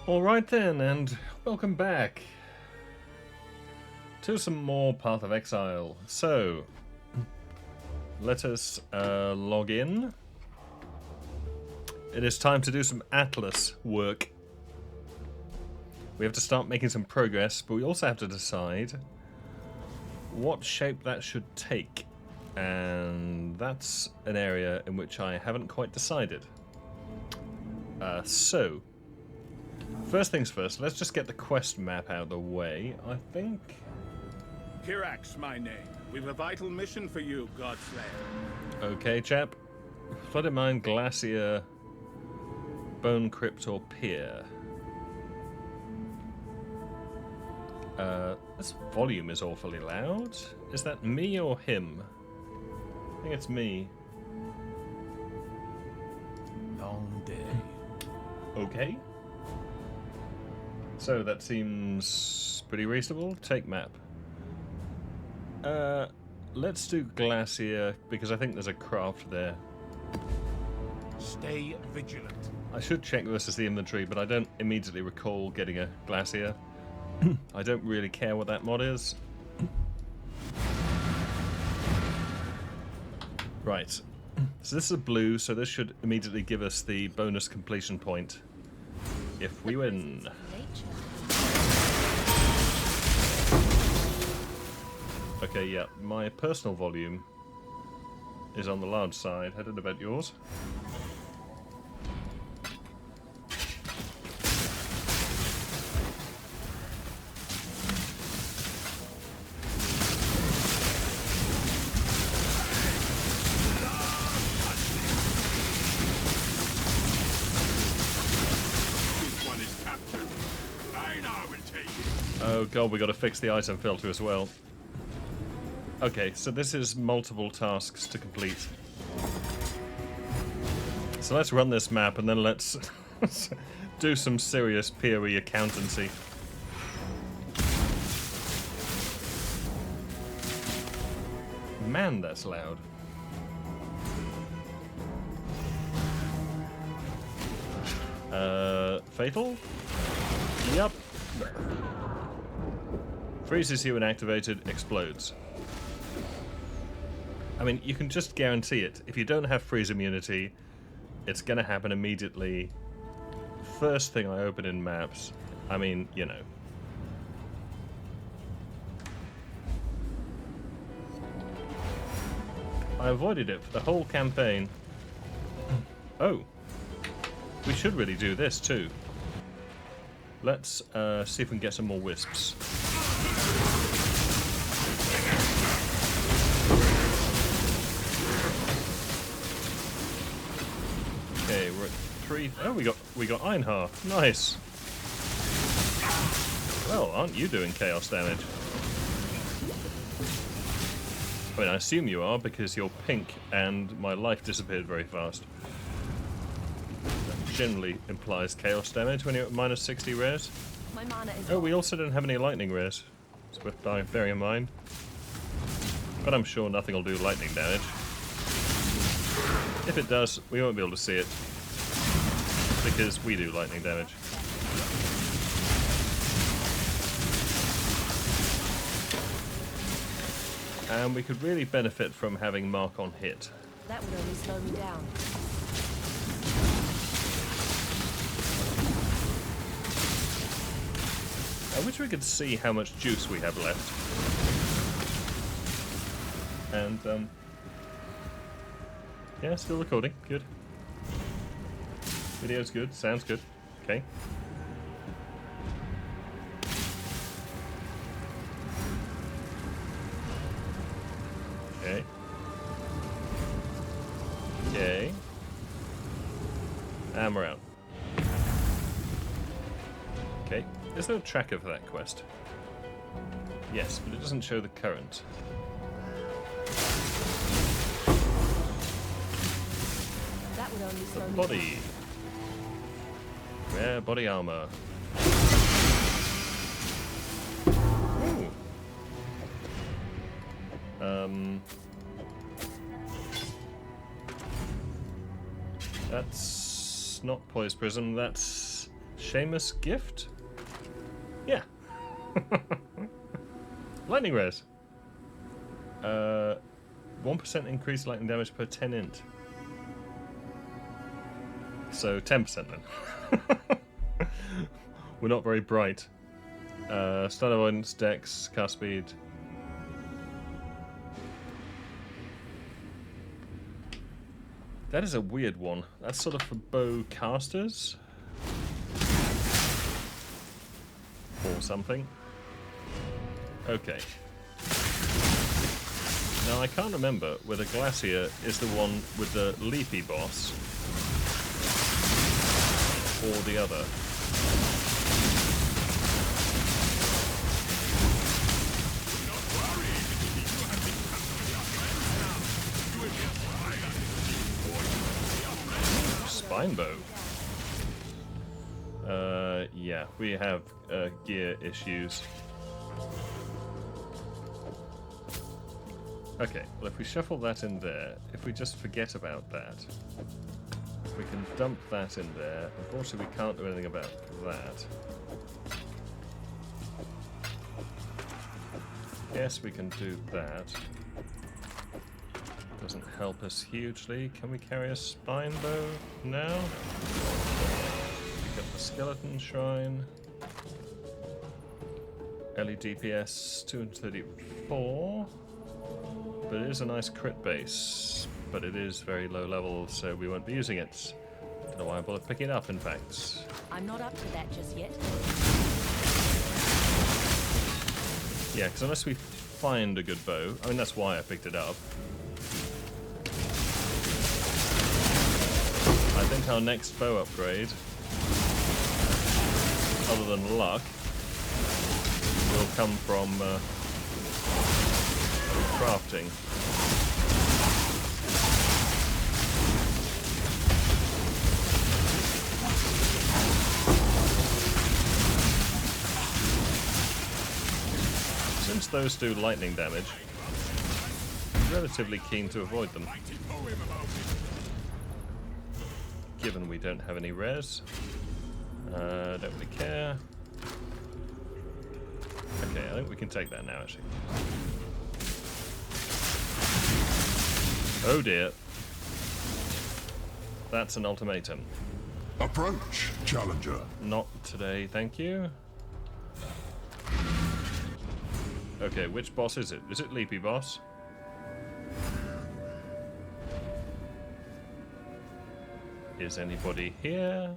Alright then, and welcome back to some more Path of Exile. So, let us log in. It is time to do some Atlas work. We have to start making some progress, but we also have to decide what shape that should take. And that's an area in which I haven't quite decided. So, first things first, let's just get the quest map out of the way, I think. Kirax, my name. We've a vital mission for you, Godslayer. Okay, chap. Flooded Mine, Glacier, Bone Crypt, or Pier. This volume is awfully loud. Is that me or him? I think it's me. Long day. Okay. So that seems pretty reasonable. Take map. Let's do Glacier, because I think there's a craft there. Stay vigilant. I should check versus the inventory, but I don't immediately recall getting a Glacier. I don't really care what that mod is. Right. So this is a blue, so this should immediately give us the bonus completion point if we win. Okay, yeah, my personal volume is on the large side. I don't know about yours. This one is captured. I now will take it. Oh god, we got to fix the item filter as well. Okay, so this is multiple tasks to complete. So let's run this map and then let's do some serious PoE accountancy. Man, that's loud. Fatal? Yup. Freezes you when activated, explodes. I mean, you can just guarantee it. If you don't have freeze immunity, it's going to happen immediately. First thing I open in maps. I mean, you know. I avoided it for the whole campaign. Oh. We should really do this too. Let's see if we can get some more wisps. Okay, we're at 3. Oh, we got Einhar. Nice. Well, aren't you doing chaos damage? I mean, I assume you are because you're pink and my life disappeared very fast. That generally implies chaos damage when you're at minus 60 rares. My mana is Oh, we also don't have any lightning rares. It's worth bearing in mind. But I'm sure nothing will do lightning damage. If it does, we won't be able to see it. Because we do lightning damage. And we could really benefit from having mark on hit. That would only slow me down. I wish we could see how much juice we have left. And, yeah, still recording. Good. Video's good. Sounds good. Okay. Okay. Okay. And we're out. Okay. Is there a tracker for that quest? Yes, but it doesn't show the current. That would only The slow me body. Rare body armor. Ooh. That's not Poised Prism, that's Seamus gift? Yeah. Lightning res. 1% increased lightning damage per 10 int. So 10% then. We're not very bright. Stun avoidance, dex, cast speed. That is a weird one. That's sort of for bow casters. Or something. Okay. Now I can't remember whether Glacier is the one with the leafy boss or the other. Spine bow. Yeah, we have gear issues. Okay, well if we shuffle that in there, if we just forget about that, we can dump that in there. Unfortunately we can't do anything about that. Yes, we can do that. Doesn't help us hugely. Can we carry a spine bow now? Pick up the skeleton shrine. LED DPS 234. But it is a nice crit base. But it is very low level, so we won't be using it. Don't know why I bothered picking it up, in fact. I'm not up to that just yet. Yeah, because unless we find a good bow, I mean that's why I picked it up. I think our next bow upgrade, other than luck, will come from crafting. Since those do lightning damage, I'm relatively keen to avoid them. Given we don't have any res. Don't really care. Okay, I think we can take that now, actually. Oh dear. That's an ultimatum. Approach, challenger. Not today, thank you. Okay, which boss is it? Is it Leapy Boss? Is anybody here?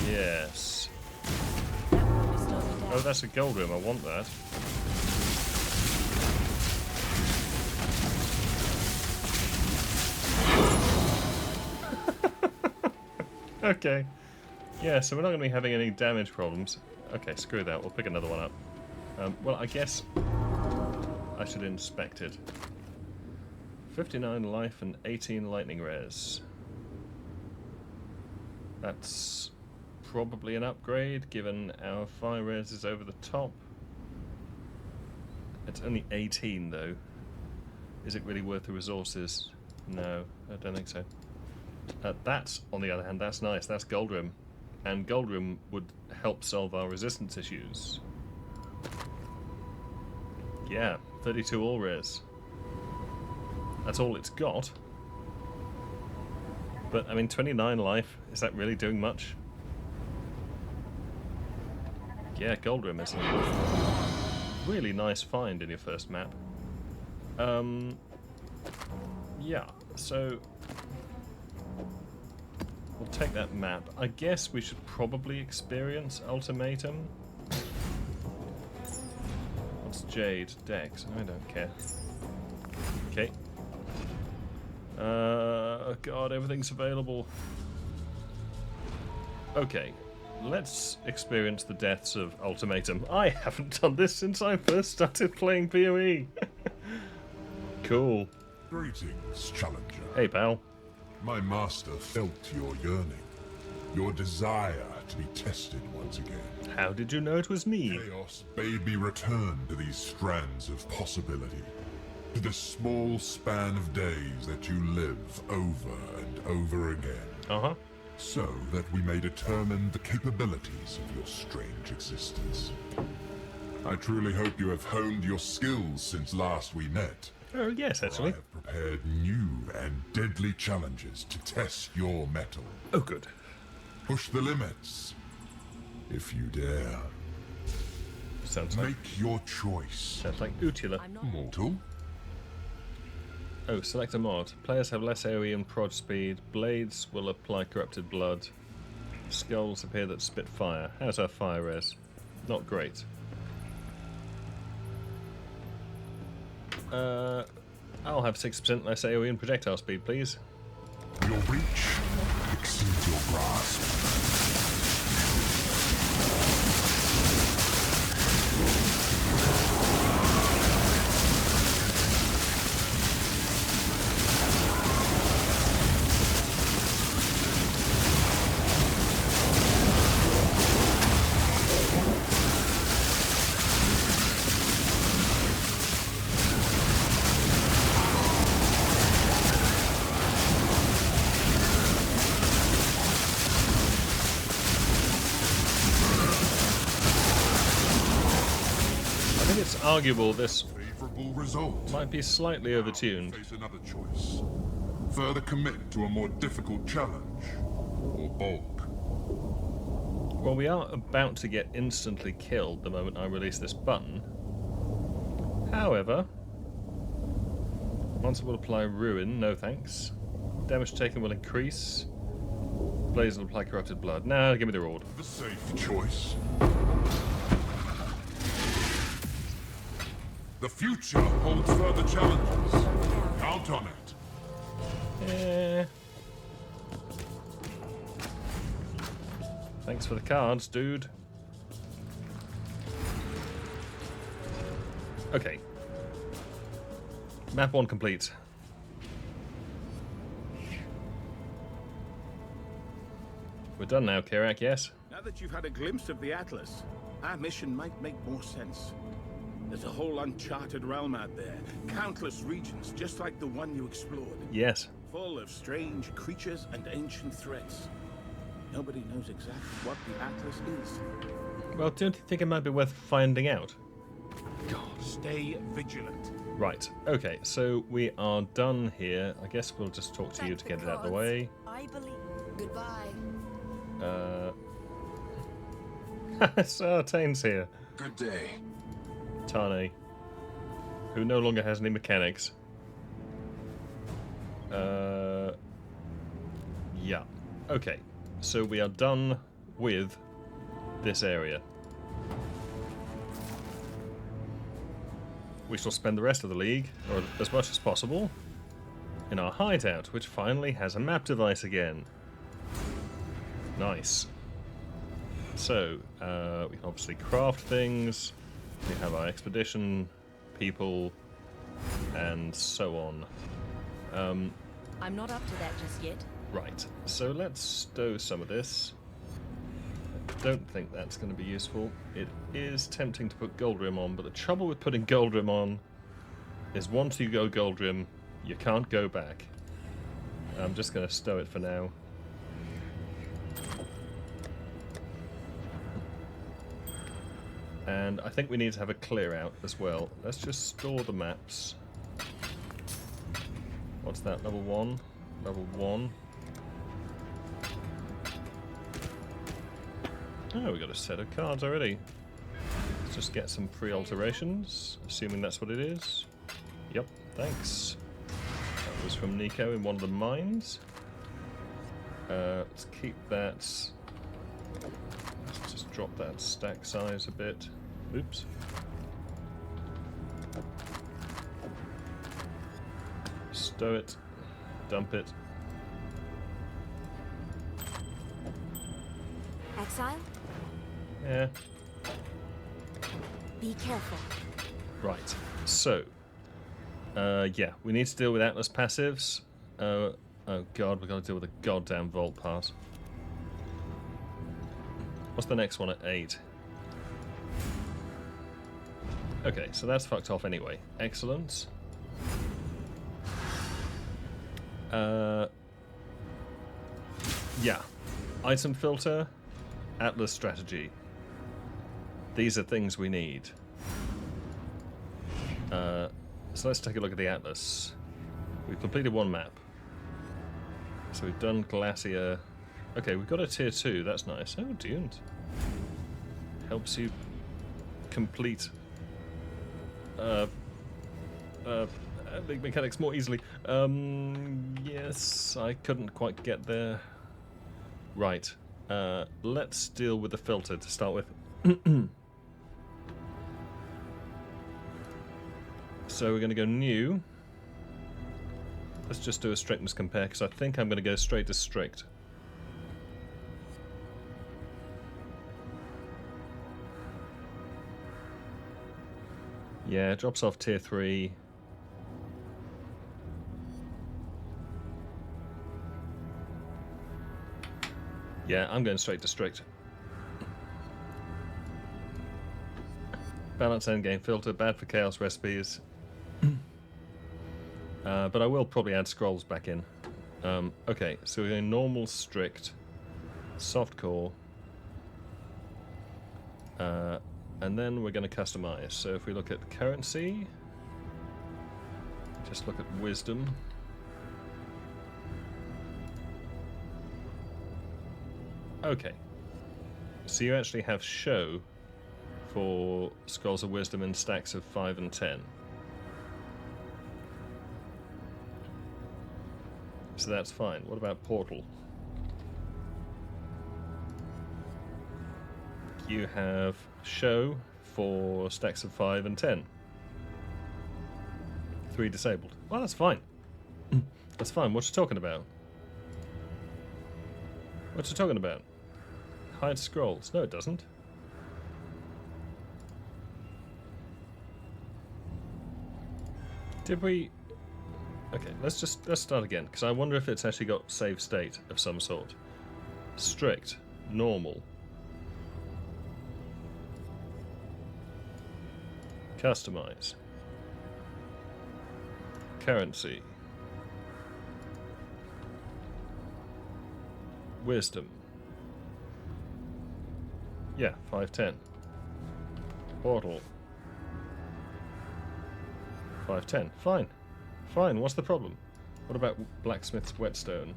Yes. Oh, that's a gold room. I want that. Okay. Yeah, so we're not going to be having any damage problems. Okay, screw that. We'll pick another one up. Well, I guess I should inspect it. 59 life and 18 lightning res. That's probably an upgrade, given our fire res is over the top. It's only 18, though. Is it really worth the resources? No, I don't think so. That's, on the other hand, that's nice. That's Goldrim. And Goldrim would help solve our resistance issues. Yeah, 32 all res. That's all it's got. But, I mean, 29 life, is that really doing much? Yeah, Goldrim is a really nice find in your first map. Yeah, so we'll take that map. I guess we should probably experience Ultimatum. What's Jade? Dex? I don't care. Okay. Oh god, everything's available. Okay, let's experience the deaths of Ultimatum. I haven't done this since I first started playing PoE. Cool. Greetings, challenger. Hey, pal. My master felt your yearning, your desire to be tested once again. How did you know it was me? Chaos bade me return to these strands of possibility, to the small span of days that you live over and over again, Uh-huh. so that we may determine the capabilities of your strange existence. I truly hope you have honed your skills since last we met. Oh, yes, I actually. have prepared new and deadly challenges to test your mettle. Oh, good. Push the limits, if you dare. Sounds like Your choice. sounds like Utila. I'm not. Mortal? Oh, select a mod. Players have less AoE and prod speed. Blades will apply corrupted blood. Skulls appear that spit fire. How's our fire res? Not great. I'll have 6% less AoE and projectile speed, please. Your reach exceeds your grasp. I think it's arguable this Favorable result. might be slightly overtuned. Face another choice. Further commit to a more difficult challenge, or bulk. Well, we are about to get instantly killed the moment I release this button. However, monster will apply ruin, no thanks. Damage taken will increase. Blaze will apply corrupted blood. Nah, give me the reward. The safe choice. The future holds further challenges. Count on it. Eh. Thanks for the cards, dude. Okay. Map 1 complete. We're done now, Kirak, yes? Now that you've had a glimpse of the Atlas, our mission might make more sense. There's a whole uncharted realm out there. Countless regions, just like the one you explored. Yes. Full of strange creatures and ancient threats. Nobody knows exactly what the Atlas is. Well, don't you think it might be worth finding out? Stay vigilant. Right, okay, so we are done here. I guess we'll just talk to you to get it out of the way. I believe. Goodbye. So Tane's here. Good day. Tane, who no longer has any mechanics. Yeah. Okay, so we are done with this area. We shall spend the rest of the league, or as much as possible, in our hideout, which finally has a map device again. Nice. So, we can obviously craft things. We have our expedition people, and so on. I'm not up to that just yet. Right, so let's stow some of this. I don't think that's going to be useful. It is tempting to put gold rim on, but the trouble with putting gold rim on is once you go gold rim, you can't go back. I'm just going to stow it for now. And I think we need to have a clear out as well. Let's just store the maps. What's that, level 1? Level 1. Oh, we got a set of cards already. Let's just get some pre-alterations, assuming that's what it is. Yep, thanks. That was from Nico in one of the mines. Let's keep that. Let's just drop that stack size a bit. Oops. Stow it. Dump it. Exile? Yeah. Be careful. Right. So, yeah, we need to deal with Atlas passives. Oh god, we've got to deal with a goddamn Vault Pass. What's the next one at 8? Okay, so that's fucked off anyway. Excellent. Yeah. Item filter, Atlas strategy. These are things we need. So let's take a look at the Atlas. We've completed one map. So we've done Glacier. Okay, we've got a tier 2, that's nice. Oh, Dunes. Helps you complete big mechanics more easily. Yes, I couldn't quite get there. Right. Let's deal with the filter to start with. So we're going to go new. Let's just do a strictness compare, because I think I'm going to go straight to strict. Yeah, it drops off tier 3. Yeah, I'm going straight to strict. Balance endgame filter, bad for chaos recipes. But I will probably add scrolls back in. Okay, so we're going normal, strict, softcore. And then we're going to customize. So if we look at currency, just look at wisdom. Okay. So you actually have show for Scrolls of Wisdom in stacks of 5 and 10. So that's fine. What about Portal? You have show for stacks of 5 and 10. 3 disabled. Well, that's fine. That's fine. What you talking about? What you talking about? Hide scrolls. No, it doesn't. Did we... Okay, let's start again, because I wonder if it's actually got save state of some sort. Strict. Normal. Customize. Currency. Wisdom. Yeah, 510. Portal. 510. Fine. Fine, what's the problem? What about Blacksmith's Whetstone?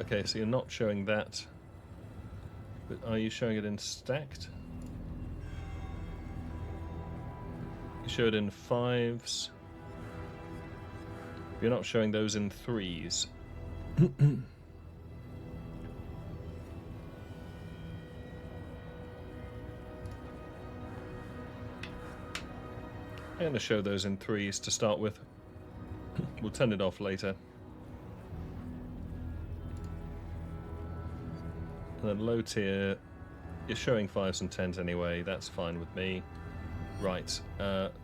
Okay, so you're not showing that. But are you showing it in stacked? You show it in 5s. You're not showing those in 3s. I'm going to show those in 3s to start with. We'll turn it off later. And then low tier, you're showing 5s and 10s anyway, that's fine with me. Right,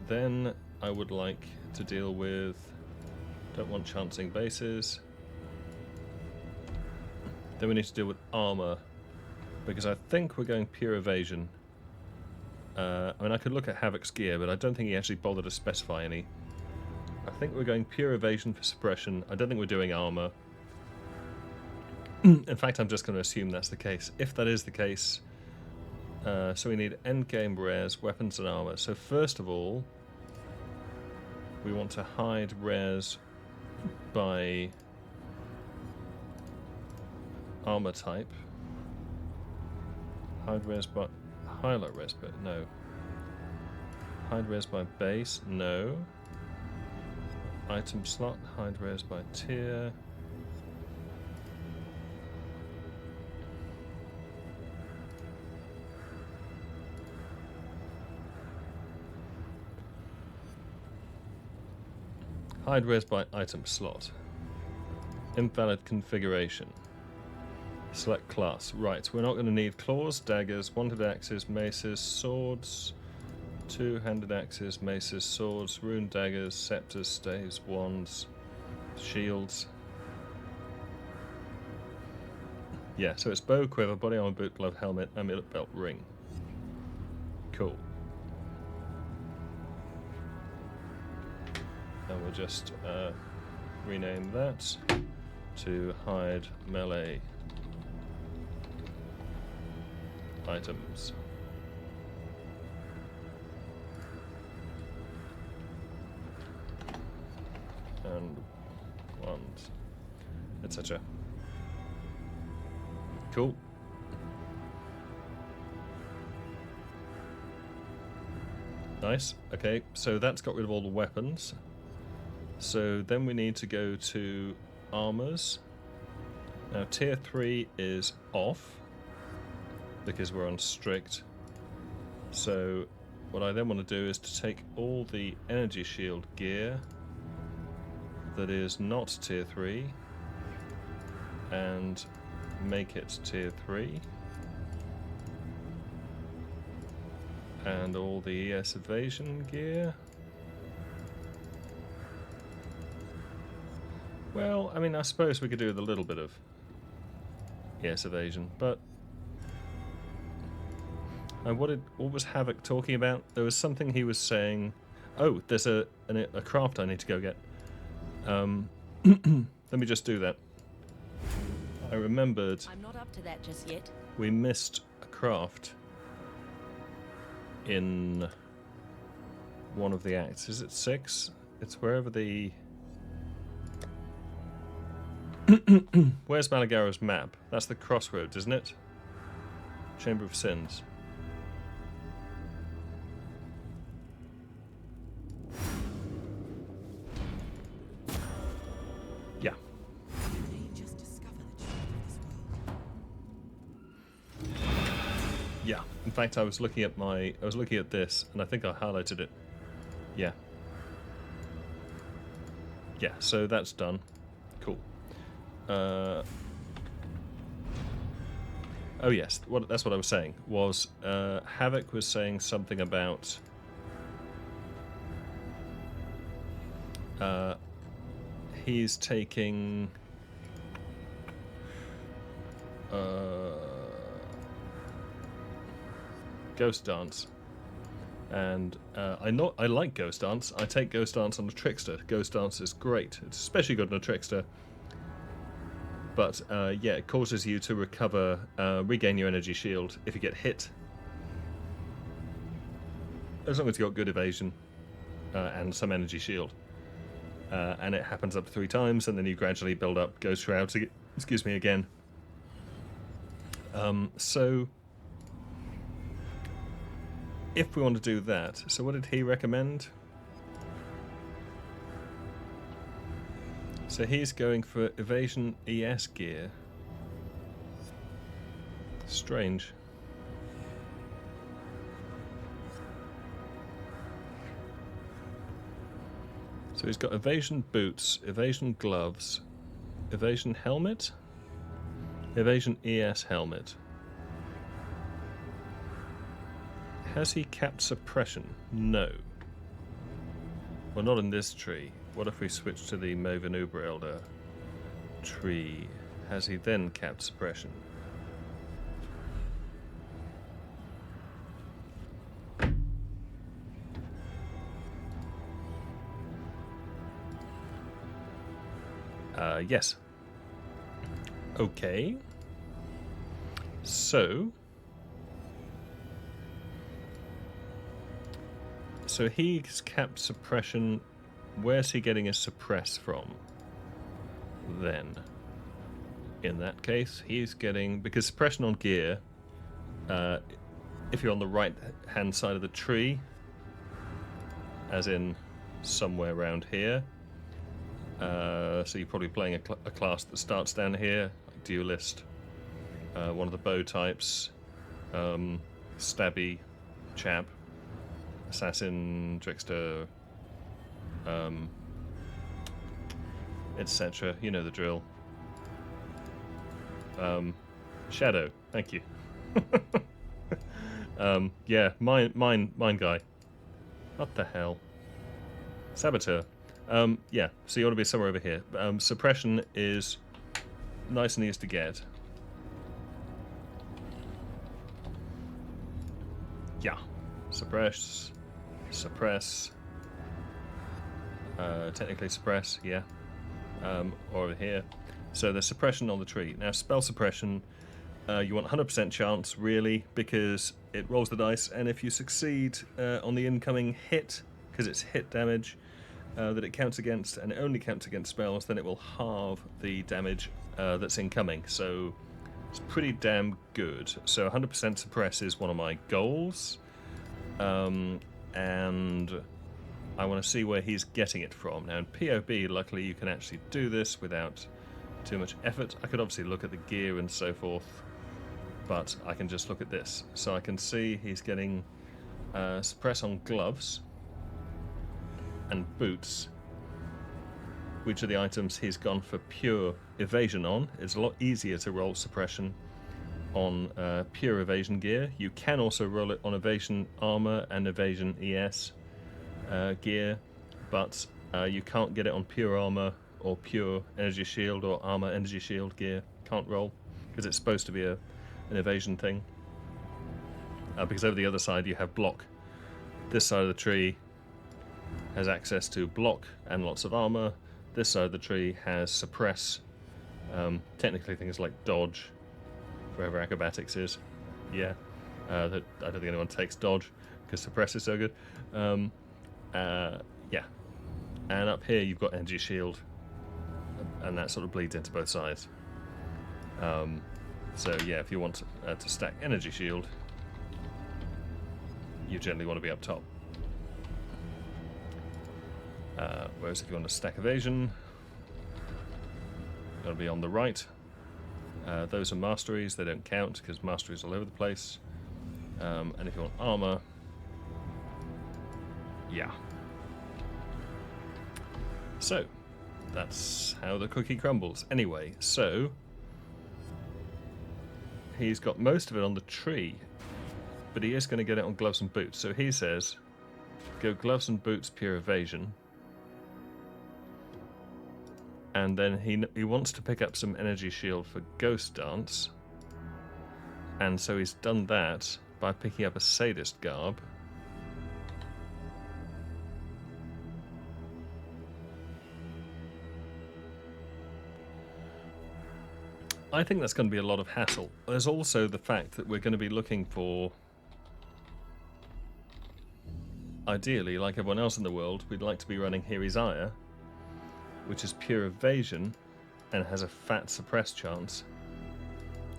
then I would like to deal with... Don't want chancing bases. Then we need to deal with armor, because I think we're going pure evasion. I mean, I could look at Havoc's gear, but I don't think he actually bothered to specify any. I think we're going pure evasion for suppression. I don't think we're doing armor. In fact, I'm just going to assume that's the case. If that is the case, so we need endgame rares, weapons and armor. So first of all, we want to hide rares by armor type. Hide rares by highlight rares, but no. Hide rares by base, no. Item slot, hide rares by tier. Hide rares by item slot. Invalid configuration. Select class. Right, we're not going to need claws, daggers, one-handed axes, maces, swords, two-handed axes, maces, swords, rune daggers, scepters, staves, wands. shields. Yeah, so it's bow, quiver, body armor, boot, glove, helmet, amulet, belt, ring. Cool. And we'll just rename that to hide melee items. And wands, etc. Cool. Nice. Okay, so that's got rid of all the weapons. So then we need to go to armors. Now tier 3 is off because we're on strict. So what I then want to do is to take all the energy shield gear that is not tier 3 and make it tier 3. And all the ES evasion gear. Well, I mean, I suppose we could do with a little bit of ES evasion, but what was Havoc talking about? There was something he was saying. Oh, there's a craft I need to go get. Let me just do that. I remembered I'm not up to that just yet. we missed a craft in one of the acts. Is it 6? It's wherever the... Where's Malagaro's map? That's the crossroads, isn't it? Chamber of Sins. Yeah. Yeah. In fact, I was looking at this, and I think I highlighted it. Yeah. Yeah. So that's done. Cool. Oh yes. That's what I was saying. Was Havoc was saying something about he's taking Ghost Dance, and I like Ghost Dance. I take Ghost Dance on a Trickster. Ghost Dance is great. It's especially good on a Trickster. But yeah, it causes you to recover, regain your energy shield if you get hit, as long as you've got good evasion and some energy shield. And it happens up to 3 times, and then you gradually build up Ghost Shroud to excuse me again. So if we want to do that, so what did he recommend? So he's going for evasion ES gear. Strange. So he's got evasion boots, evasion gloves, evasion helmet, evasion ES helmet. Has he capped suppression? No. Well, not in this tree. What if we switch to the Maven Uber Elder tree? Has he then capped suppression? Yes. Okay. So he's capped suppression. Where's he getting his suppress from? Then, in that case, he's getting, because suppression on gear, if you're on the right hand side of the tree, as in somewhere around here, so you're probably playing a class that starts down here, like Duelist, one of the bow types, stabby chap, assassin, trickster, etc. You know the drill. Shadow, thank you. Yeah, mine guy. What the hell? Saboteur. Yeah, so you ought to be somewhere over here. Suppression is nice and easy to get. Yeah. Suppress. Suppress. Technically suppress, yeah. Or over here. So there's suppression on the tree. Now, spell suppression, you want 100% chance, really, because it rolls the dice, and if you succeed on the incoming hit, because it's hit damage that it counts against, and it only counts against spells, then it will halve the damage that's incoming. So it's pretty damn good. So 100% suppress is one of my goals, and I want to see where he's getting it from. Now in POB, luckily you can actually do this without too much effort. I could obviously look at the gear and so forth, but I can just look at this. So I can see he's getting suppress on gloves and boots, which are the items he's gone for pure evasion on. It's a lot easier to roll suppression on pure evasion gear. You can also roll it on evasion armor and evasion ES gear, but you can't get it on pure armor or pure energy shield or armor energy shield gear. Can't roll because it's supposed to be an evasion thing. Because over the other side you have block. This side of the tree has access to block and lots of armor. This side of the tree has suppress. Technically things like dodge, wherever acrobatics is. Yeah, I don't think anyone takes dodge because suppress is so good. Yeah, and up here you've got energy shield, and that sort of bleeds into both sides. So yeah, if you want to stack energy shield, you generally want to be up top. Whereas if you want to stack evasion, you've got to be on the right. Those are masteries, they don't count because masteries all over the place. And if you want armor, yeah. So, that's how the cookie crumbles. Anyway, so he's got most of it on the tree, but he is going to get it on gloves and boots. So he says, go gloves and boots, pure evasion. And then he wants to pick up some energy shield for Ghost Dance. And so he's done that by picking up a sadist garb. I think that's going to be a lot of hassle. There's also the fact that we're going to be looking for, ideally, like everyone else in the world, we'd like to be running Here's Ire, which is pure evasion and has a fat suppress chance.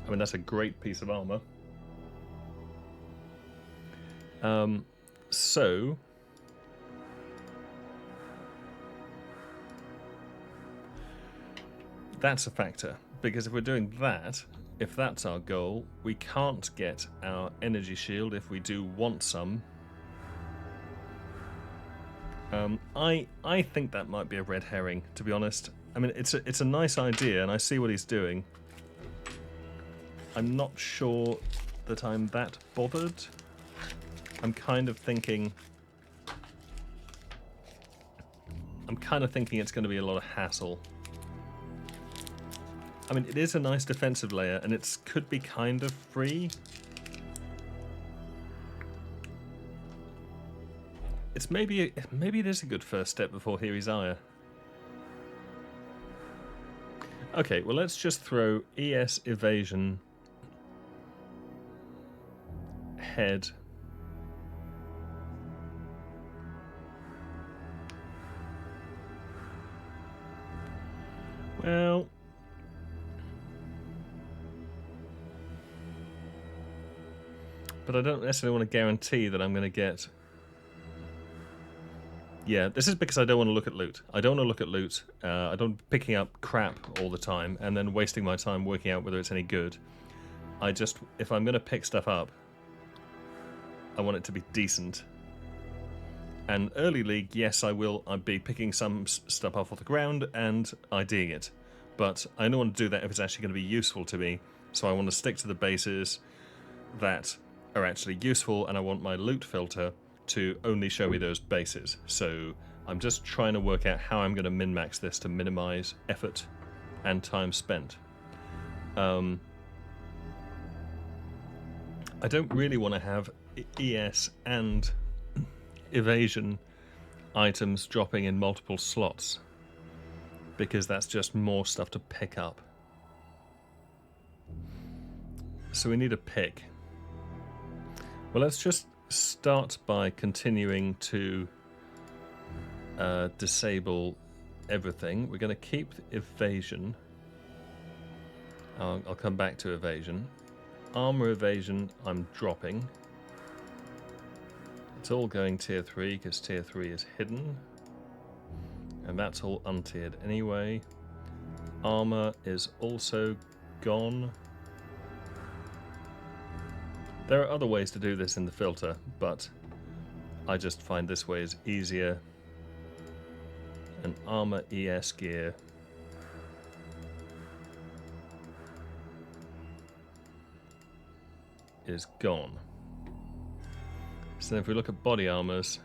I mean, that's a great piece of armor. So that's a factor, because if we're doing that, if that's our goal, we can't get our energy shield if we do want some. I think that might be a red herring, to be honest. I mean, it's a nice idea, and I see what he's doing. I'm not sure that I'm that bothered. I'm kind of thinking it's going to be a lot of hassle. I mean, it is a nice defensive layer, and it could be kind of free. It's maybe it is a good first step before Here's Ire. Okay, well let's just throw ES evasion head. Well, but I don't necessarily want to guarantee that I'm going to get. Yeah, this is because I don't want to look at loot. I don't want to look at loot. I don't picking up crap all the time and then wasting my time working out whether it's any good. If I'm going to pick stuff up, I want it to be decent. And early league, yes, I'd be picking some stuff off the ground and IDing it. But I don't want to do that if it's actually going to be useful to me. So I want to stick to the bases that are actually useful, and I want my loot filter to only show me those bases. So I'm just trying to work out how I'm going to min-max this to minimize effort and time spent. I don't really want to have ES and evasion items dropping in multiple slots, because that's just more stuff to pick up. So we need a pick. Well, let's just start by continuing to disable everything. We're going to keep evasion. I'll come back to evasion. Armor evasion I'm dropping. It's all going tier 3 because tier 3 is hidden. And that's all untiered anyway. Armor is also gone. There are other ways to do this in the filter, but I just find this way is easier. And armor ES gear is gone. So if we look at body armors,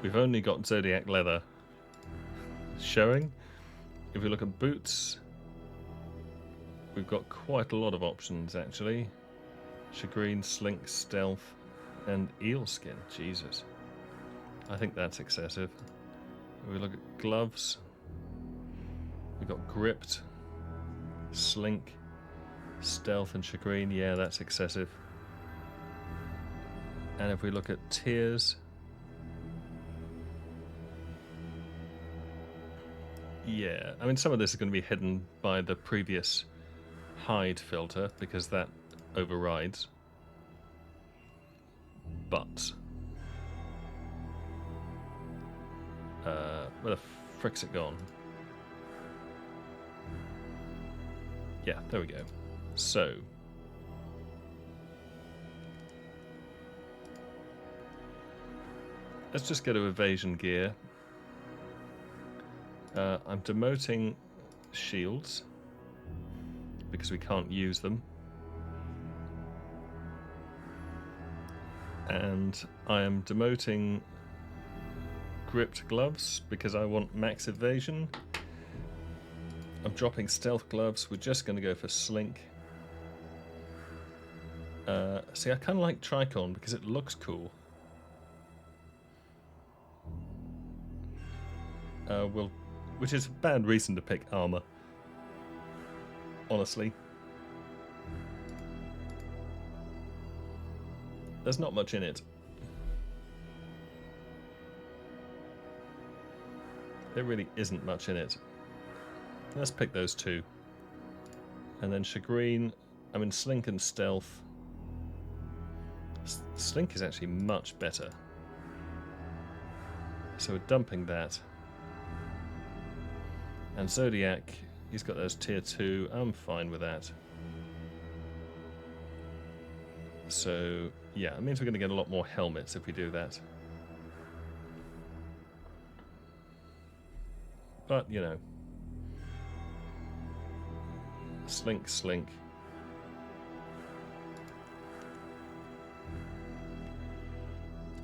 we've only got Zodiac leather showing. If we look at boots, we've got quite a lot of options actually. Shagreen, Slink, Stealth, and Eel Skin. Jesus. I think that's excessive. If we look at gloves, we've got Gripped, Slink, Stealth, and Shagreen. Yeah, that's excessive. And if we look at tiers, yeah, I mean some of this is going to be hidden by the previous hide filter because that overrides. But where the frick's it gone? Yeah, there we go. So let's just go to evasion gear. I'm demoting shields because we can't use them. And I am demoting gripped gloves because I want max evasion. I'm dropping stealth gloves. We're just going to go for slink. See, I kind of like tricorn because it looks cool. Which is a bad reason to pick armor, honestly. There's not much in it. There really isn't much in it. Let's pick those two. And then Shagreen, I mean Slink and Stealth. Slink is actually much better. So we're dumping that. And Zodiac, he's got those tier 2, I'm fine with that. So, yeah, it means we're going to get a lot more helmets if we do that. But, you know. Slink, slink.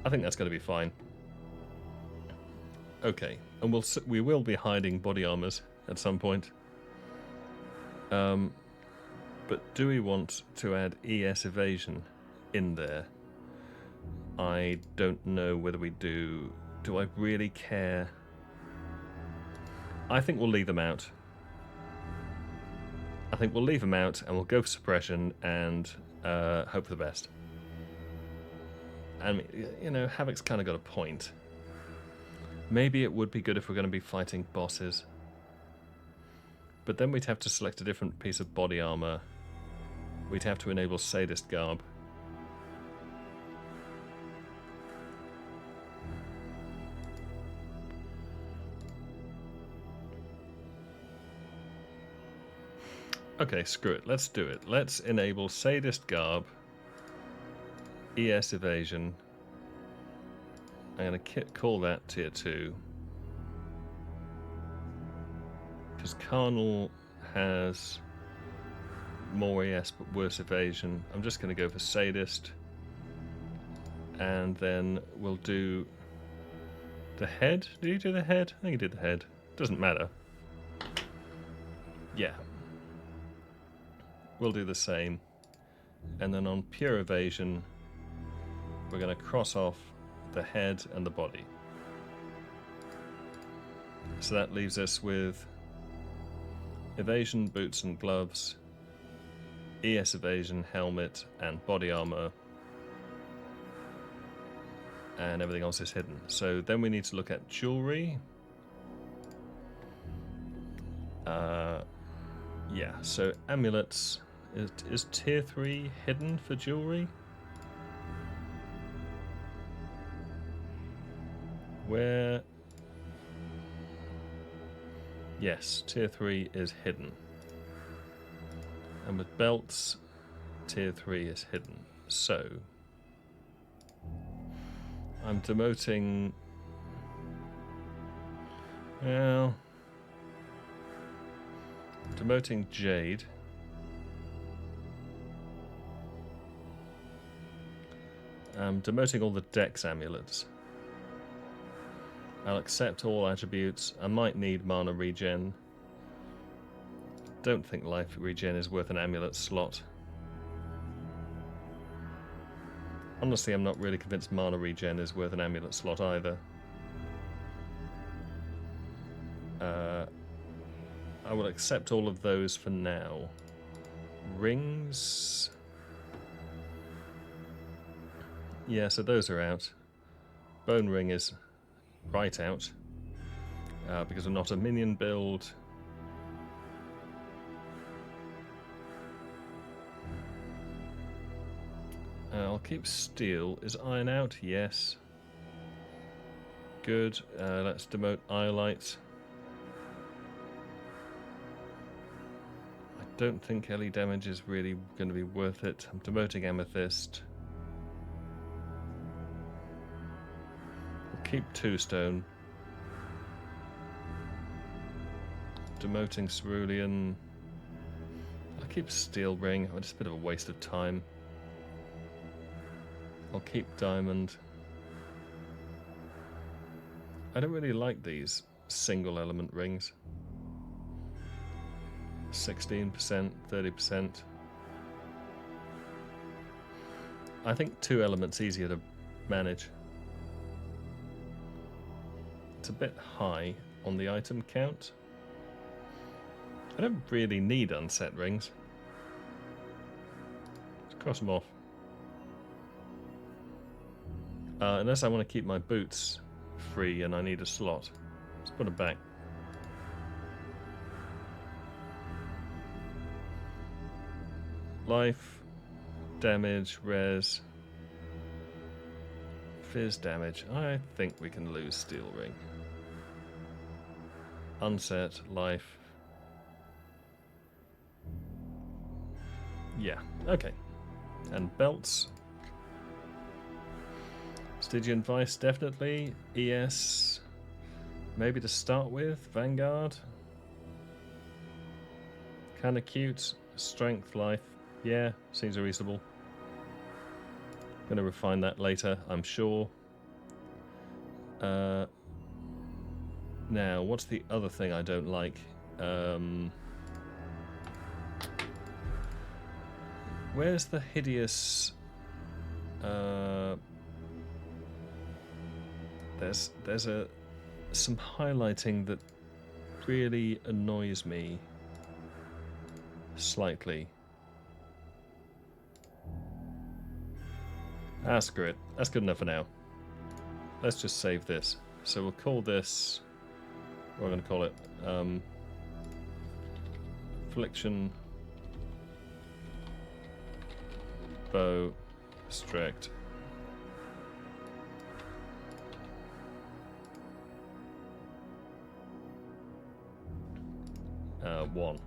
I think that's going to be fine. Okay, and we will be hiding body armors at some point. But do we want to add ES evasion in there? I don't know whether we do. Do I really care? I think we'll leave them out. I think we'll leave them out and we'll go for suppression and hope for the best. I mean, you know, Havoc's kind of got a point. Maybe it would be good if we're going to be fighting bosses. But then we'd have to select a different piece of body armor. We'd have to enable Sadist Garb. Okay, screw it. Let's do it. Let's enable Sadist Garb, ES Evasion. I'm going to call that tier 2. Because Carnal has more ES but worse evasion. I'm just going to go for Sadist. And then we'll do The head? Did you do the head? I think you did the head. Doesn't matter. Yeah. We'll do the same. And then on pure evasion, we're going to cross off the head and the body. So that leaves us with evasion, boots and gloves, ES evasion, helmet and body armor, and everything else is hidden. So then we need to look at jewelry. Yeah, so amulets. Is tier 3 hidden for jewelry? Where? Yes, tier 3 is hidden. And with belts, tier 3 is hidden. So I'm demoting. Well, demoting Jade. I'm demoting all the Dex amulets. I'll accept all attributes. I might need mana regen. Don't think life regen is worth an amulet slot. Honestly, I'm not really convinced mana regen is worth an amulet slot either. I will accept all of those for now. Rings. Yeah, so those are out. Bone ring is right out because we're not a minion build. I'll keep steel. Is iron out? Yes. Good. Let's demote Iolite. I don't think LE damage is really going to be worth it. I'm demoting Amethyst. We'll keep 2 stone. Demoting Cerulean. I'll keep Steel Ring. Oh, just a bit of a waste of time. I'll keep Diamond. I don't really like these single element rings. 16%, 30%. I think 2 elements easier to manage. It's a bit high on the item count. I don't really need unset rings. Let's cross them off. Unless I want to keep my boots free and I need a slot. Let's put them back. Life, damage, res, fizz damage. I think we can lose Steel Ring. Unset, life. Yeah, okay. And belts. Stygian Vice, definitely. ES, maybe to start with. Vanguard. Kinda cute. Strength, life. Yeah, seems reasonable. Gonna refine that later, I'm sure. Now, what's the other thing I don't like? Where's the hideous... There's some highlighting that really annoys me slightly. Ah, screw it. That's good enough for now. Let's just save this. So we'll call this... What am I going to call it? Affliction... Bow... Strict... 1.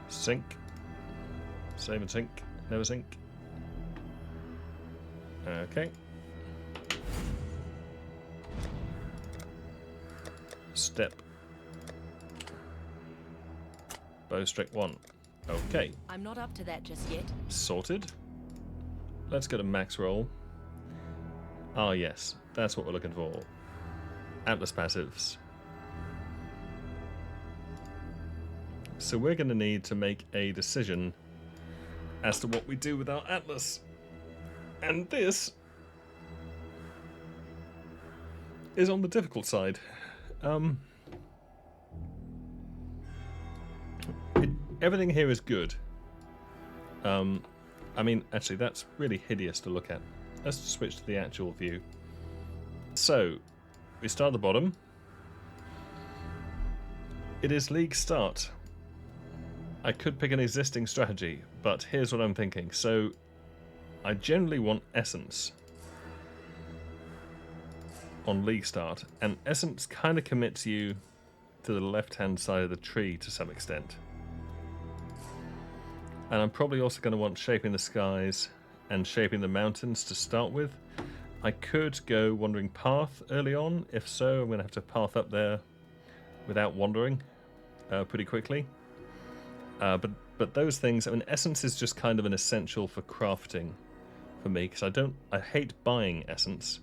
Sync. Save and sync. Never sync. Okay. Step. Bow strict 1. Okay. I'm not up to that just yet. Sorted. let's go to max roll. Ah, yes, that's what we're looking for. Atlas passives. So we're going to need to make a decision as to what we do with our Atlas. And this is on the difficult side. Everything here is good. I mean, actually, that's really hideous to look at. Let's switch to the actual view. So, we start at the bottom. It is league start. I could pick an existing strategy, but here's what I'm thinking. So, I generally want Essence on league start, and Essence kind of commits you to the left-hand side of the tree to some extent. And I'm probably also going to want Shaping the Skies and Shaping the Mountains to start with. I could go Wandering Path early on. If so, I'm going to have to path up there without wandering pretty quickly. But those things, I mean, Essence is just kind of an essential for crafting for me, because I hate buying Essence,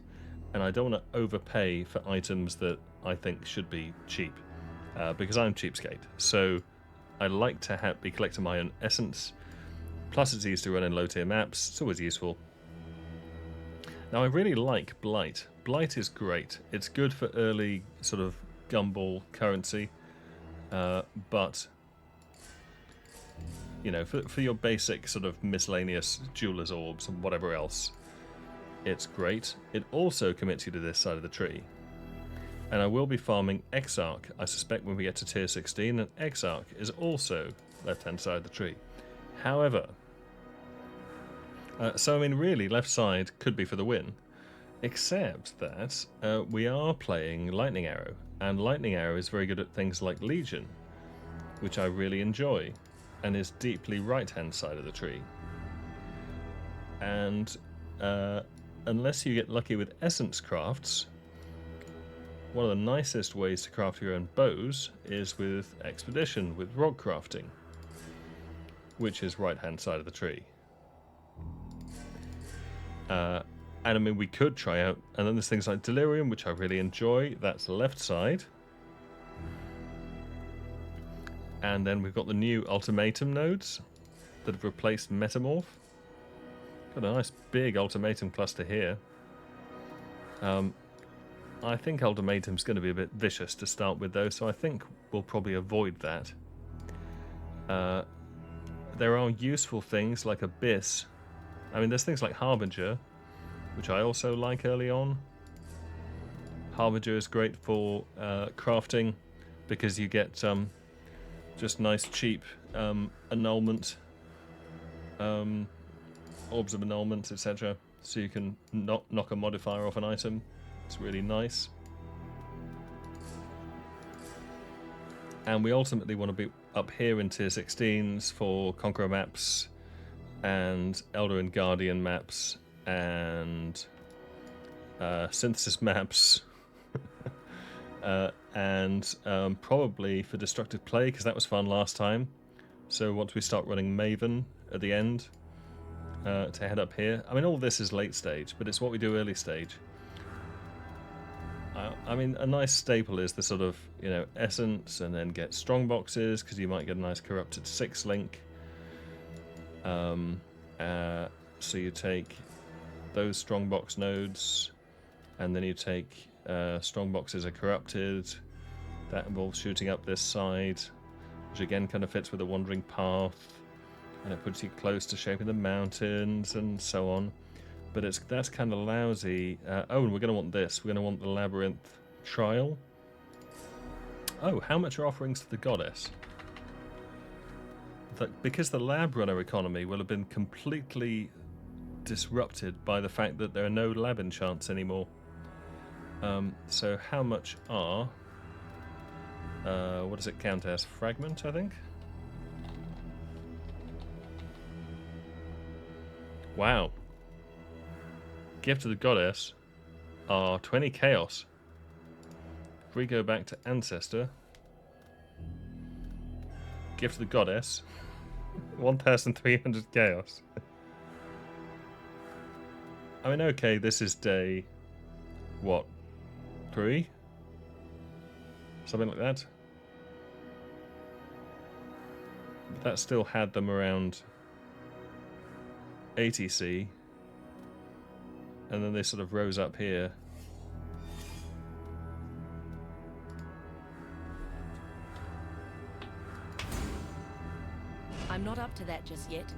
and I don't want to overpay for items that I think should be cheap, because I'm cheapskate. So I like to be collecting my own Essence. Plus, it's easy to run in low-tier maps. It's always useful. Now, I really like Blight. Blight is great. It's good for early sort of gumball currency, but you know, for your basic sort of miscellaneous jeweler's orbs and whatever else, it's great. It also commits you to this side of the tree. And I will be farming Exarch, I suspect, when we get to tier 16, and Exarch is also left-hand side of the tree. However, so I mean, really, left side could be for the win, except that we are playing Lightning Arrow, and Lightning Arrow is very good at things like Legion, which I really enjoy, and is deeply right-hand side of the tree. And unless you get lucky with Essence crafts, one of the nicest ways to craft your own bows is with Expedition, with rock crafting, which is right-hand side of the tree. And I mean, we could try out, and then there's things like Delirium, which I really enjoy. That's left side. And then we've got the new Ultimatum nodes that have replaced Metamorph. Got a nice big Ultimatum cluster here. I think Ultimatum's going to be a bit vicious to start with, though, so I think we'll probably avoid that. There are useful things like Abyss. I mean, there's things like Harbinger, which I also like early on. Harbinger is great for crafting, because you get just nice, cheap annulment, orbs of annulment, etc. So you can knock a modifier off an item. It's really nice. And we ultimately want to be up here in tier 16s for Conqueror maps and Elder and Guardian maps and Synthesis maps and probably for Destructive Play, because that was fun last time. So once we start running Maven at the end, to head up here. I mean, all this is late stage, but it's what we do early stage. I mean, a nice staple is the sort of, you know, Essence, and then get strong boxes, because you might get a nice Corrupted 6 link. So you take those strongbox nodes, and then you take strongboxes are corrupted. That involves shooting up this side, which again kind of fits with the Wandering Path, and it puts you close to Shaping the Mountains and so on. But that's kind of lousy. Oh, and we're going to want this. We're going to want the Labyrinth Trial. Oh, how much are offerings to the Goddess? Because the lab runner economy will have been completely disrupted by the fact that there are no lab enchants anymore. So how much are... what does it count as? Fragment, I think? Wow. Gift to the Goddess are 20 Chaos. If we go back to Ancestor, Gift to the Goddess, 1,300 Chaos. I mean, okay, this is day, what, 3? Something like that. But that still had them around 80C. And then they sort of rose up here. I'm not up to that just yet.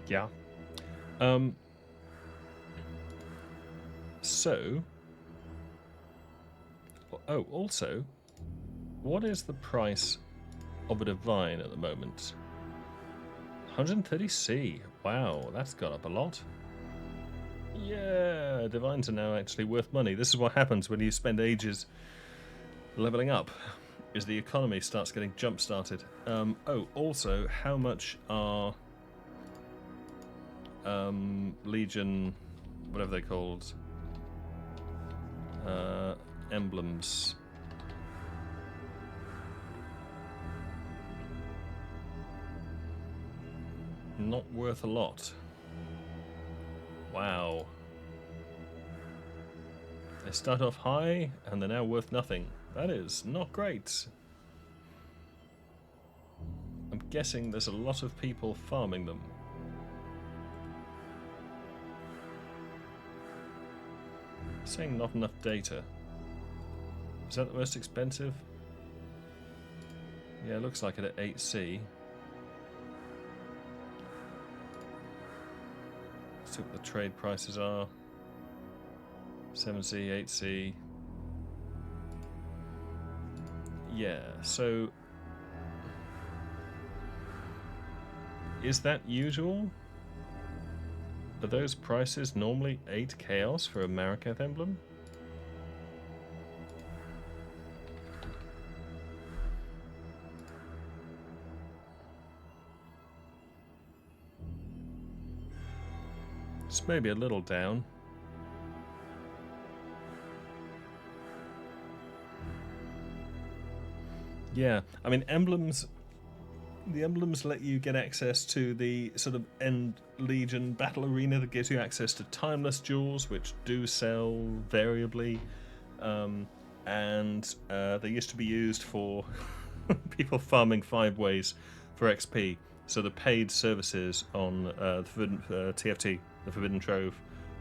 Yeah. So... Oh, also, what is the price of a divine at the moment? 130C. Wow, that's gone up a lot. Yeah, divines are now actually worth money. This is what happens when you spend ages leveling up, is the economy starts getting jump-started. Oh, also, how much are Legion, whatever they're called, emblems? Not worth a lot. Wow. They start off high and they're now worth nothing. That is not great. I'm guessing there's a lot of people farming them. Saying not enough data. Is that the most expensive? Yeah, it looks like it at 8C. Let's see what the trade prices are. 7C, 8C. Yeah, so... Is that usual? Are those prices normally 8 chaos for a Marikath emblem? It's maybe a little down. Yeah, I mean emblems. The emblems let you get access to the sort of end Legion battle arena that gives you access to timeless jewels, which do sell variably, and they used to be used for people farming 5 ways for XP. So the paid services on the Forbidden, TFT, the Forbidden Trove,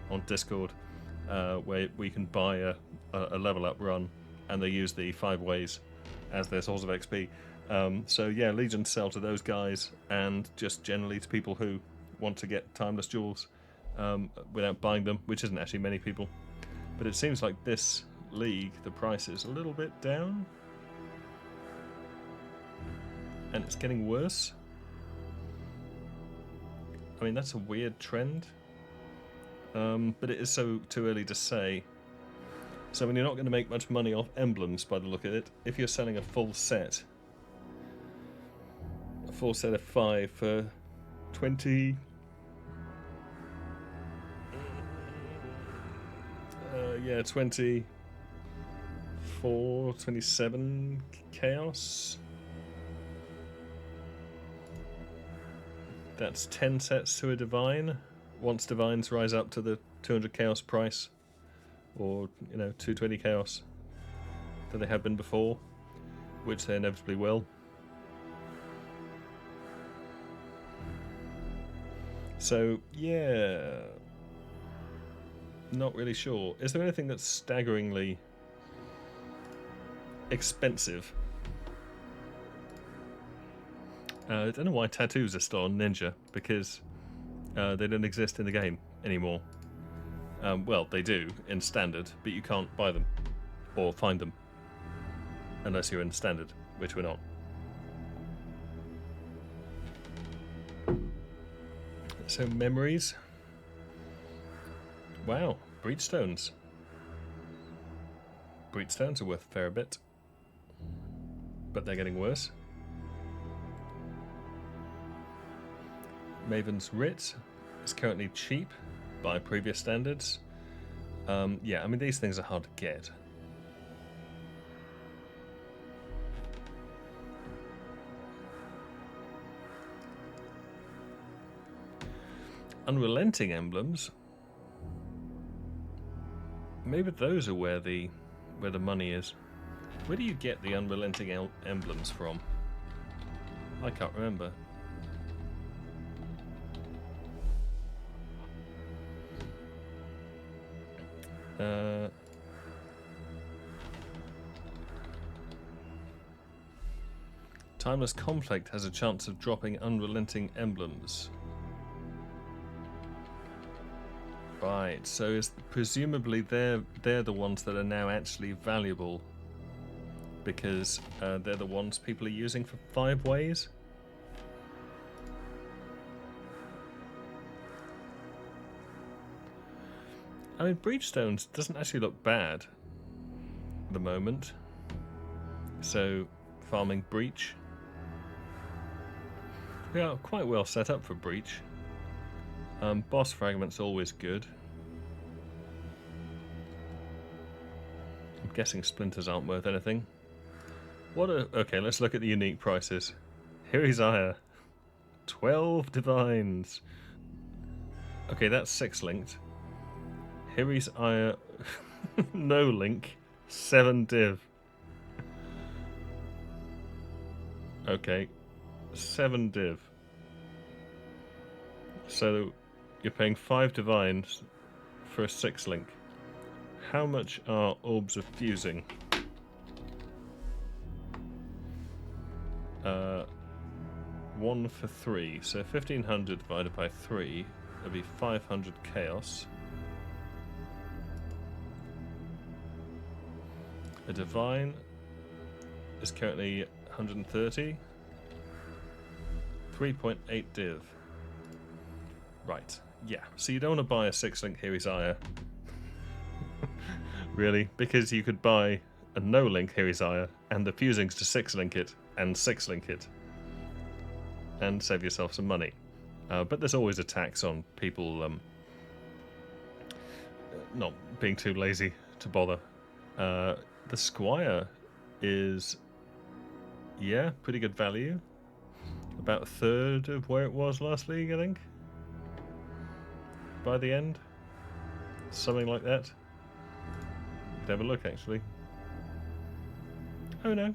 on Discord, where you can buy a level up run, and they use the 5 ways as their source of XP. So yeah, Legion sell to those guys, and just generally to people who want to get timeless jewels without buying them, which isn't actually many people. But it seems like this league, the price is a little bit down, and it's getting worse. I mean, that's a weird trend, but it is so too early to say. So when you're not going to make much money off emblems by the look of it, if you're selling a full set of 5 for 20... yeah, 24, 27 chaos. That's 10 sets to a divine. Once divines rise up to the 200 chaos price, or 220 chaos that they have been before, which they inevitably will. So yeah, not really sure. Is there anything that's staggeringly expensive? I don't know why tattoos are still on Ninja, because they don't exist in the game anymore. Well, they do in Standard, but you can't buy them or find them unless you're in Standard, which we're not. So memories. Wow, breachstones. Breachstones are worth a fair bit, but they're getting worse. Maven's Writ is currently cheap by previous standards. Yeah, I mean, these things are hard to get. unrelenting emblems. Maybe those are where the money is. Where do you get the unrelenting emblems from? I can't remember. Timeless Conflict has a chance of dropping unrelenting emblems. Right, so is presumably they're the ones that are now actually valuable, because they're the ones people are using for 5 ways. I mean, Breachstones doesn't actually look bad at the moment. So, farming Breach. We are quite well set up for Breach. Boss Fragment's always good. I'm guessing Splinters aren't worth anything. Okay, let's look at the unique prices. Here's Aya. 12 Divines. Okay, that's 6 linked. Here's Aya. No link. 7 div. Okay. 7 div. So you're paying 5 divines for a 6 link. How much are orbs of fusing? 1 for 3. So 1500 divided by 3 would be 500 chaos. A divine is currently 130. 3.8 div. Right, yeah. So you don't want to buy a 6-link Hirisaya. Really? Because you could buy a no-link Hirisaya and the fusings to 6-link it and 6-link it. And save yourself some money. But there's always a tax on people not being too lazy to bother. The Squire is, yeah, pretty good value. About a third of where it was last league, I think. By the end. Something like that. Could have a look, actually. Oh, no.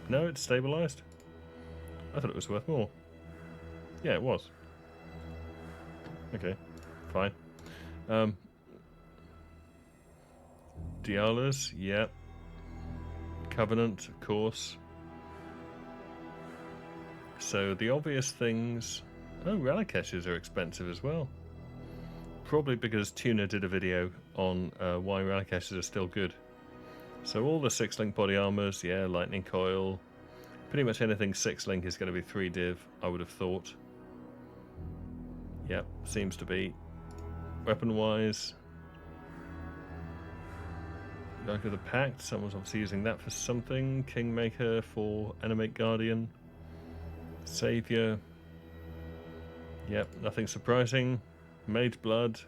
No, it's stabilised. I thought it was worth more. Yeah, it was. Okay, fine. Dialas, yeah. Covenant, of course. So the obvious things... Oh, Ralikeshes are expensive as well. Probably because Tuna did a video on why Ralikeshes are still good. So all the 6-link body armors, yeah, Lightning Coil. Pretty much anything 6-link is going to be 3 div, I would have thought. Yep, seems to be. Weapon-wise... Dark of the Pact, someone's obviously using that for something. Kingmaker for Animate Guardian. Savior. Yep, nothing surprising. Mage Blood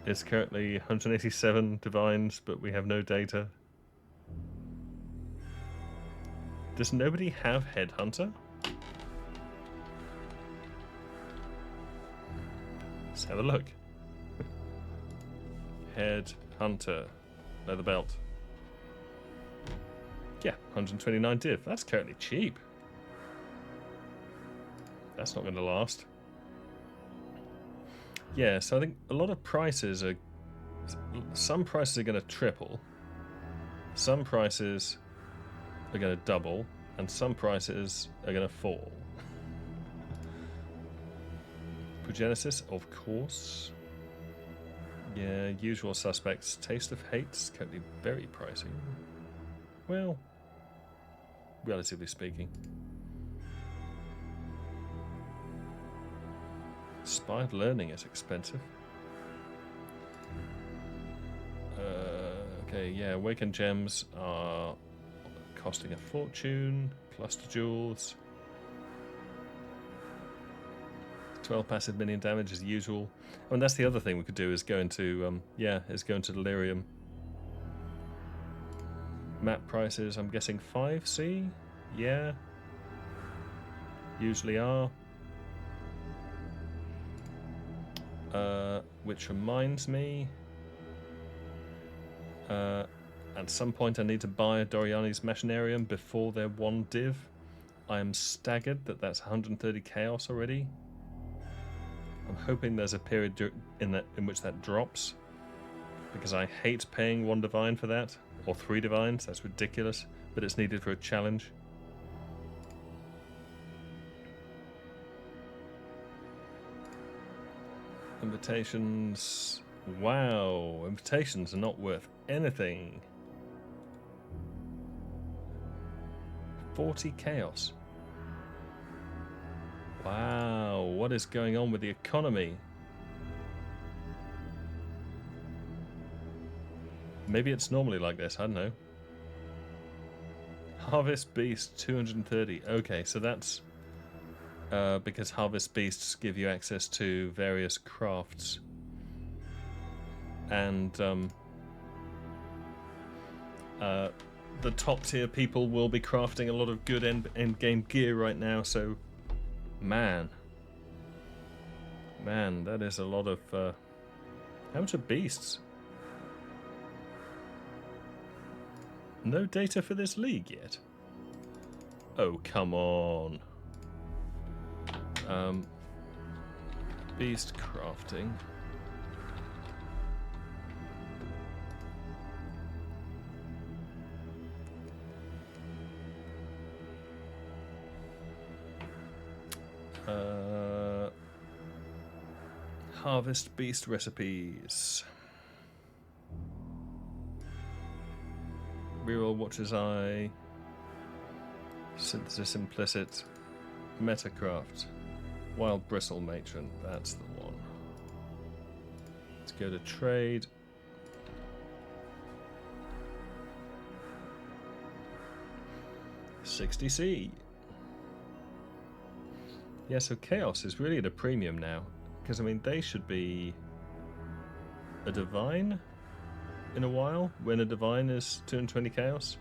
is currently 187 divines, but we have no data. Does nobody have Headhunter? Let's have a look. Headhunter. Leather belt. Yeah, 129 div. That's currently cheap. That's not going to last. Yeah, so I think a lot of prices are... Some prices are going to triple. Some prices are going to double. And some prices are going to fall. Progenesis, of course. Yeah, usual suspects. Taste of Hate's currently very pricey. Well, relatively speaking. Inspired Learning is expensive. Okay, yeah, Awakened Gems are costing a fortune. Cluster Jewels. 12 passive minion damage as usual. Oh, and that's the other thing we could do is go into, go into Delirium. Map prices, I'm guessing 5C? Yeah. Usually are. Which reminds me, at some point I need to buy Doriani's Machinarium before their 1 div. I am staggered that that's 130 chaos already. I'm hoping there's a period in which that drops, because I hate paying 1 divine for that, or 3 divines. That's ridiculous, but it's needed for a challenge. Invitations. Wow, invitations are not worth anything. 40 chaos. Wow, what is going on with the economy? Maybe it's normally like this, I don't know. Harvest Beast 230. Okay, so that's because Harvest Beasts give you access to various crafts. And the top tier people will be crafting a lot of good end game gear right now, so man, that is a lot of how much are beasts? No data for this league yet. Oh, come on. Beast crafting. Harvest Beast recipes. Reroll Watcher's Eye. Synthesis Implicit. Metacraft. Wild Bristle Matron. That's the one. Let's go to trade. $60C. Yeah, so Chaos is really at a premium now. Because, I mean, they should be a Divine in a while, when a Divine is 220 Chaos.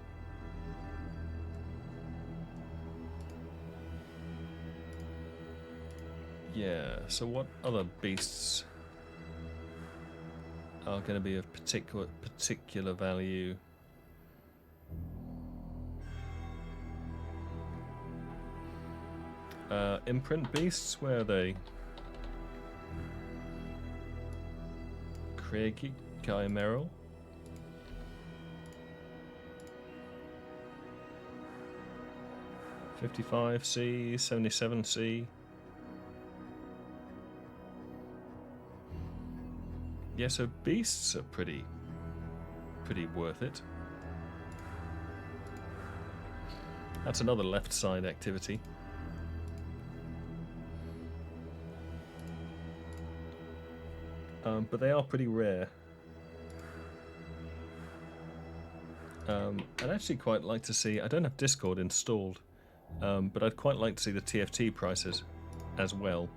Yeah, so what other beasts are going to be of particular value? Imprint beasts, where are they? Craigie, Guy Merrill. $55C, $77C. Yeah, so beasts are pretty worth it. That's another left side activity. But they are pretty rare. I'd actually quite like to see... I don't have Discord installed, but I'd quite like to see the TFT prices as well.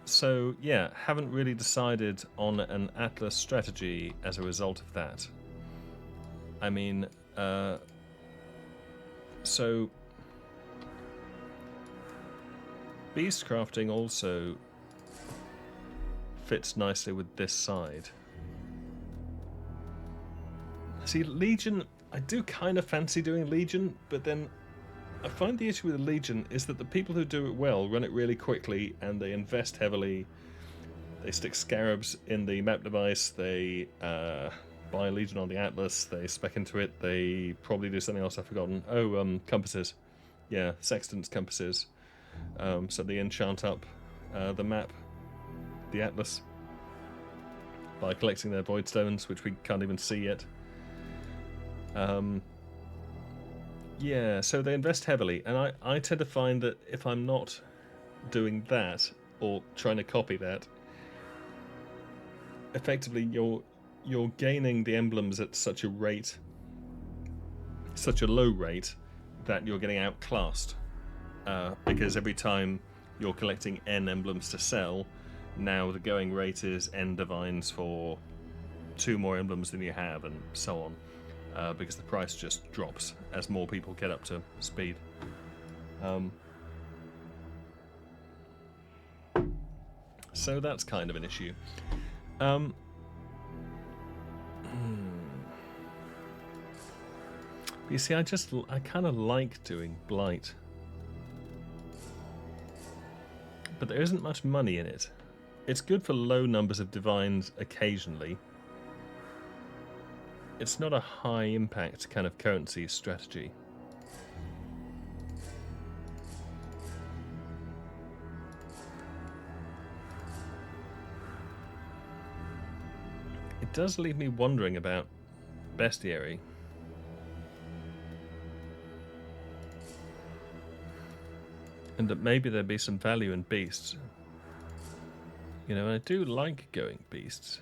So, yeah, haven't really decided on an Atlas strategy as a result of that. I mean, so... Beast crafting also fits nicely with this side. See, Legion, I do kind of fancy doing Legion, but then I find the issue with the Legion is that the people who do it well run it really quickly and they invest heavily. They stick scarabs in the map device, they buy Legion on the Atlas, they spec into it, they probably do something else I've forgotten. Oh, compasses. Yeah, Sextant's compasses. So they enchant up the map, the Atlas, by collecting their void stones, which we can't even see yet. Yeah, so they invest heavily, and I tend to find that if I'm not doing that or trying to copy that, effectively you're gaining the emblems at such a rate, such a low rate, that you're getting outclassed. Because every time you're collecting N emblems to sell, now the going rate is N divines for 2 more emblems than you have, and so on. Because the price just drops as more people get up to speed. So that's kind of an issue. You see, I kind of like doing Blight. But there isn't much money in it. It's good for low numbers of divines occasionally. It's not a high impact kind of currency strategy. It does leave me wondering about bestiary. And that maybe there'd be some value in beasts. You know, I do like going beasts.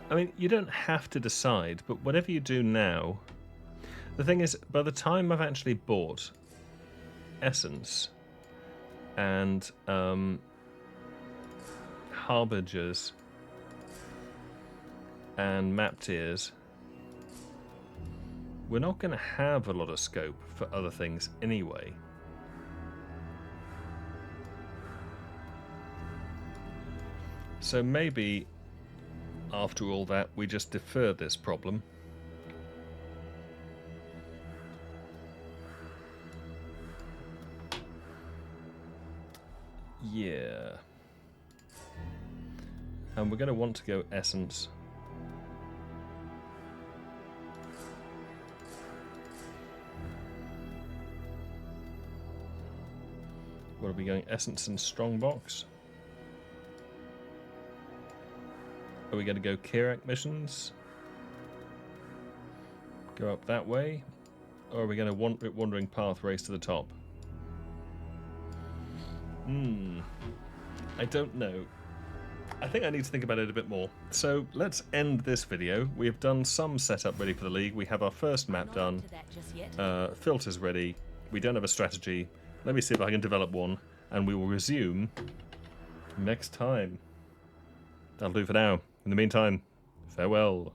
I mean, you don't have to decide, but whatever you do now... The thing is, by the time I've actually bought Essence and Harbingers and Map Tiers, we're not going to have a lot of scope for other things anyway. So maybe, after all that, we just defer this problem. Yeah. And we're going to want to go Essence. What are we going? Essence and Strongbox? Are we going to go Kirak missions? Go up that way? Or are we going to Wandering Path race to the top? I don't know. I think I need to think about it a bit more. So let's end this video. We have done some setup ready for the League. We have our first map done. Filters ready. We don't have a strategy. Let me see if I can develop one. And we will resume next time. That'll do for now. In the meantime, farewell.